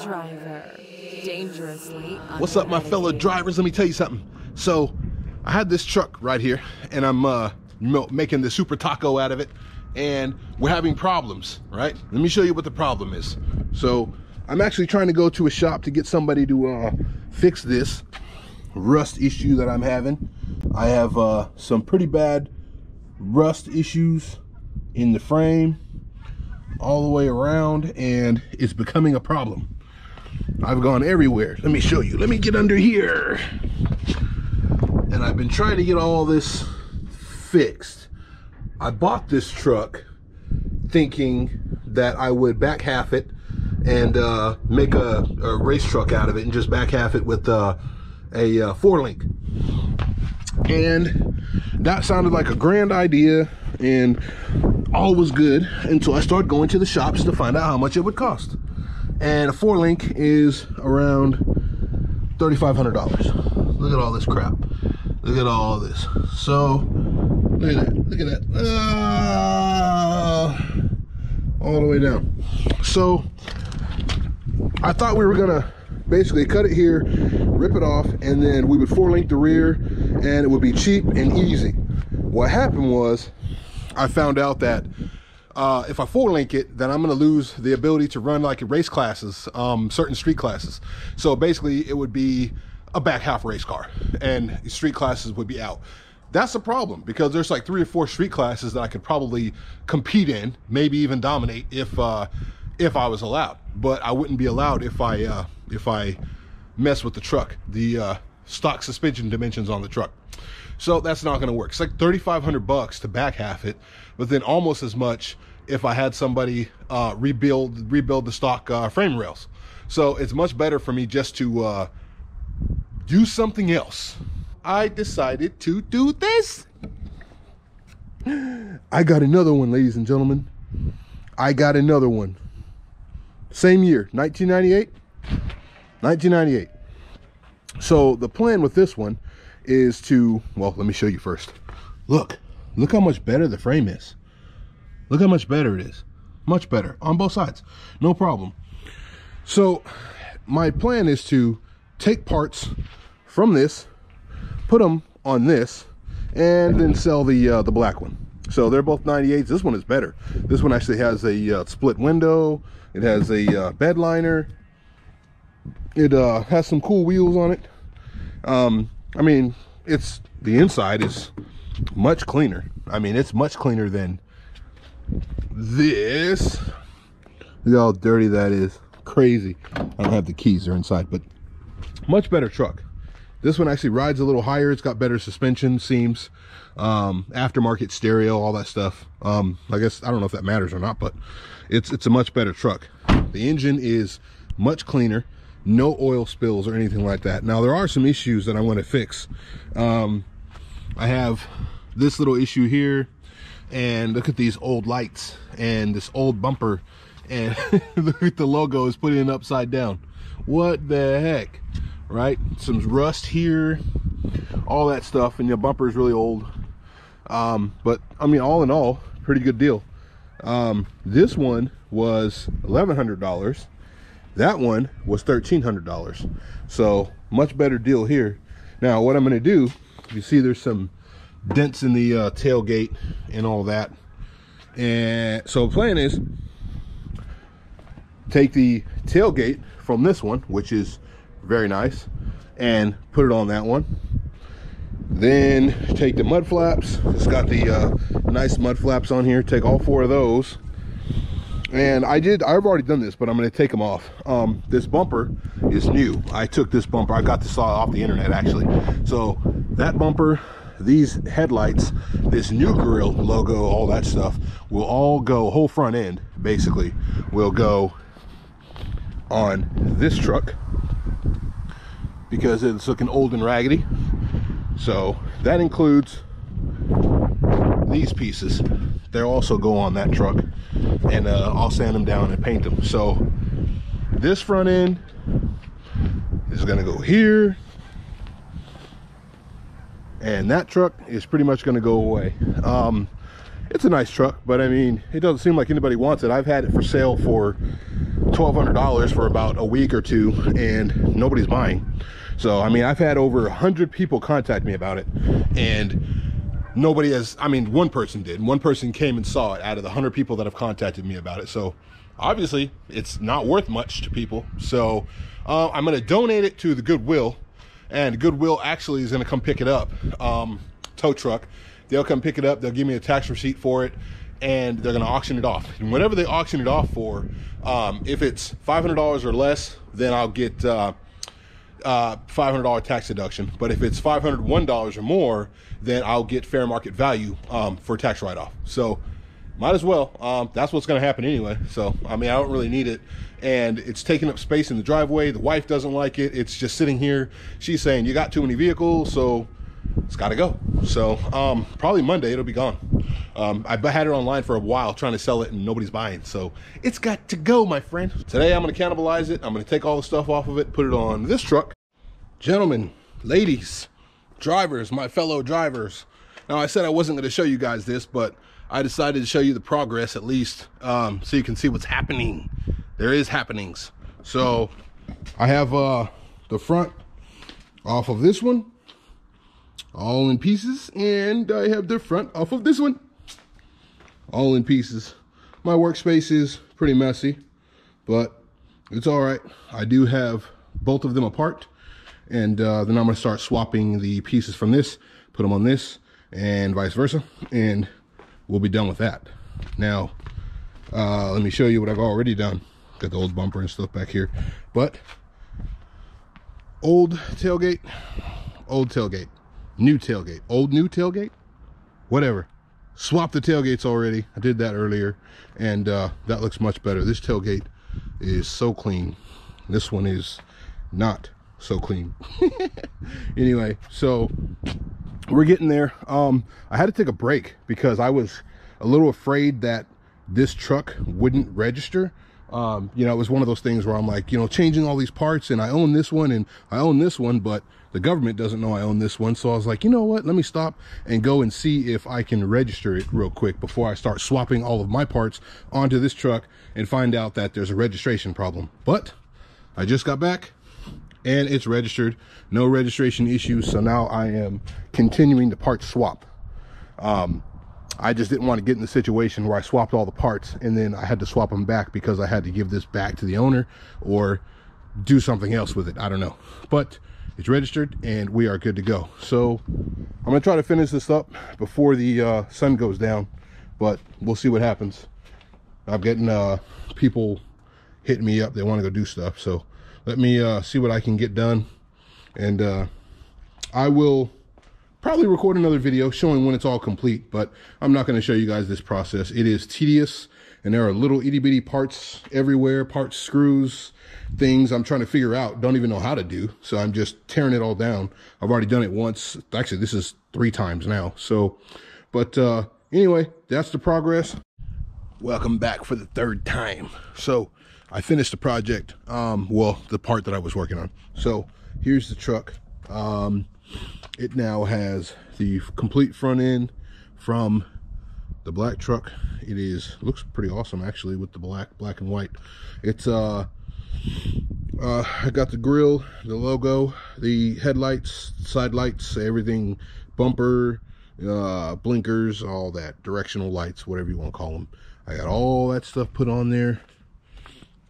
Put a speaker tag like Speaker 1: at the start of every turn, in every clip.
Speaker 1: MoeTheDriver. Dangerously.
Speaker 2: What's up, my fellow drivers? Let me tell you something. So, I had this truck right here, and I'm making the super taco out of it, and we're having problems, right? Let me show you what the problem is. So, I'm actually trying to go to a shop to get somebody to fix this rust issue that I'm having. I have some pretty bad rust issues in the frame all the way around, and it's becoming a problem. I've gone everywhere. Let me show you. Let me get under here. And I've been trying to get all this fixed. I bought this truck thinking that I would back half it and make a race truck out of it and just back half it with a 4-link. And that sounded like a grand idea, and all was good until I started going to the shops to find out how much it would cost. And a 4-link is around $3,500. Look at all this crap. Look at all this. So, look at that. Look at that. All the way down. So, I thought we were gonna basically cut it here, rip it off, and then we would 4-link the rear, and it would be cheap and easy. What happened was, I found out that if I 4-link it, then I'm going to lose the ability to run like race classes, certain street classes. So basically, it would be a back half race car, and street classes would be out. That's a problem, because there's like 3 or 4 street classes that I could probably compete in, maybe even dominate if I was allowed. But I wouldn't be allowed if I mess with the truck, the stock suspension dimensions on the truck. So that's not going to work. It's like $3,500 to back half it, but then almost as much if I had somebody rebuild the stock frame rails. So it's much better for me just to do something else. I decided to do this. I got another one, ladies and gentlemen. I got another one. Same year, 1998. 1998. So the plan with this one is to, well, let me show you first. Look how much better the frame is. Look how much better it is. Much better on both sides, no problem. So my plan is to take parts from this, put them on this, and then sell the black one. So they're both 98s. This one is better. This one actually has a split window. It has a bed liner. It has some cool wheels on it. I mean, the inside is much cleaner. I mean, it's much cleaner than this. Look how dirty that is. Crazy. I don't have the keys, they're inside, but much better truck. This one actually rides a little higher. It's got better suspension seams, aftermarket stereo, all that stuff. I guess, I don't know if that matters or not, but it's a much better truck. The engine is much cleaner. No oil spills or anything like that. Now, there are some issues that I want to fix. I have this little issue here, and look at these old lights and this old bumper, and look at the logo is putting it upside down. What the heck, right? Some rust here, all that stuff, and your bumper is really old. But I mean, all in all, pretty good deal. This one was $1,100. That one was $1,300. So much better deal here. Now what I'm going to do, you see there's some dents in the tailgate and all that. And so the plan is take the tailgate from this one, which is very nice, and put it on that one. Then take the mud flaps. It's got the nice mud flaps on here. Take all 4 of those. And I've already done this, but I'm going to take them off. This bumper is new. I took this bumper, I got this off the internet actually. So that bumper, these headlights, this new grill logo, all that stuff will all go, whole front end basically will go on this truck because it's looking old and raggedy. So that includes these pieces. They also go on that truck, and I'll sand them down and paint them. So this front end is going to go here, and that truck is pretty much going to go away. it's a nice truck, but I mean, it doesn't seem like anybody wants it. I've had it for sale for $1,200 for about a week or two, and nobody's buying. So I mean, I've had over 100 people contact me about it, and nobody has. I mean, one person did. One person came and saw it out of the 100 people that have contacted me about it. So obviously it's not worth much to people. So I'm going to donate it to the Goodwill, and Goodwill actually is going to come pick it up. Tow truck, they'll come pick it up. They'll give me a tax receipt for it, and they're going to auction it off. And whatever they auction it off for, if it's $500 or less, then I'll get $500 tax deduction. But if it's $501 or more, then I'll get fair market value for tax write-off. So might as well. That's what's going to happen anyway. So I mean, I don't really need it, and it's taking up space in the driveway. The wife doesn't like it. It's just sitting here. She's saying, you got too many vehicles, so it's got to go. So probably Monday it'll be gone. I had it online for a while trying to sell it, and nobody's buying, so it's got to go, my friend. Today I'm going to cannibalize it. I'm going to take all the stuff off of it, put it on this truck. Gentlemen, ladies, drivers, my fellow drivers. Now, I said I wasn't going to show you guys this, but I decided to show you the progress at least, so you can see what's happening. There is happenings. So I have the front off of this one, all in pieces, and I have the front off of this one, all in pieces. My workspace is pretty messy, but it's all right. I do have both of them apart, and then I'm going to start swapping the pieces from this, put them on this, and vice versa, and we'll be done with that. Now, let me show you what I've already done. Got the old bumper and stuff back here, but old tailgate, new tailgate, old new tailgate, whatever. Swap the tailgates already. I did that earlier, and that looks much better. This tailgate is so clean. This one is not so clean. Anyway, so we're getting there. I had to take a break because I was a little afraid that this truck wouldn't register. You know, it was one of those things where I'm like, you know, changing all these parts, and I own this one and I own this one, but the government doesn't know I own this one. So I was like, you know what, let me stop and go and see if I can register it real quick before I start swapping all of my parts onto this truck and find out that there's a registration problem. But I just got back and it's registered, no registration issues. So now I am continuing the part swap. I just didn't want to get in the situation where I swapped all the parts and then I had to swap them back because I had to give this back to the owner or do something else with it. I don't know, but it's registered and we are good to go. So I'm gonna try to finish this up before the sun goes down, but we'll see what happens. I'm getting people hitting me up. They want to go do stuff, so let me see what I can get done, and I will probably record another video showing when it's all complete, but I'm not going to show you guys this process. It is tedious, and there are little itty bitty parts everywhere, parts, screws, things I'm trying to figure out, don't even know how to do, so I'm just tearing it all down. I've already done it once. Actually, this is 3 times now. So, but anyway, that's the progress. Welcome back for the 3rd time. So I finished the project, well, the part that I was working on. So here's the truck. It now has the complete front end from the black truck. It looks pretty awesome actually with the black and white. It's I got the grill, the logo, the headlights, side lights, everything, bumper, blinkers, all that, directional lights, whatever you want to call them. I got all that stuff put on there.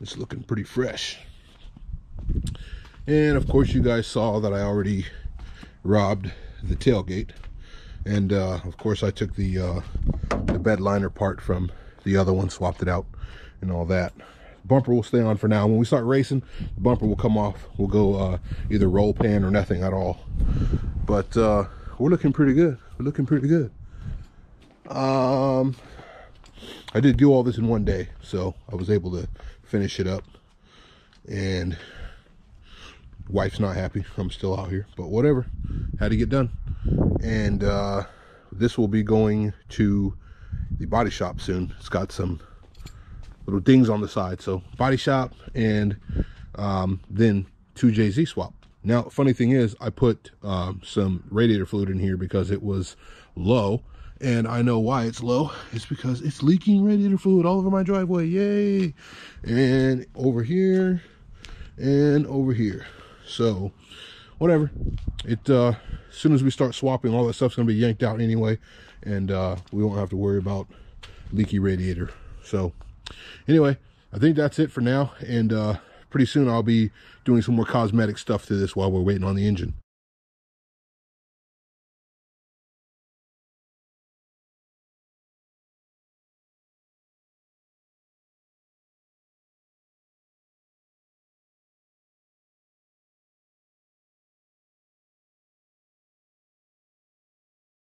Speaker 2: It's looking pretty fresh. And of course you guys saw that I already robbed the tailgate, and of course I took the bed liner part from the other one, swapped it out and all that. Bumper will stay on for now. When we start racing, the bumper will come off. We'll go either roll pan or nothing at all, but we're looking pretty good. We're looking pretty good. I did do all this in one day, so I was able to finish it up, and wife's not happy I'm still out here, but whatever, had to get done. And this will be going to the body shop soon. It's got some little dings on the side, so body shop, and then 2JZ swap. Now funny thing is, I put some radiator fluid in here because it was low, And I know why it's low. It's because it's leaking radiator fluid all over my driveway. Yay! And over here and over here. So whatever. It as soon as we start swapping, all that stuff's gonna be yanked out anyway, and we won't have to worry about leaky radiator. So anyway, I think that's it for now, and pretty soon I'll be doing some more cosmetic stuff to this while we're waiting on the engine.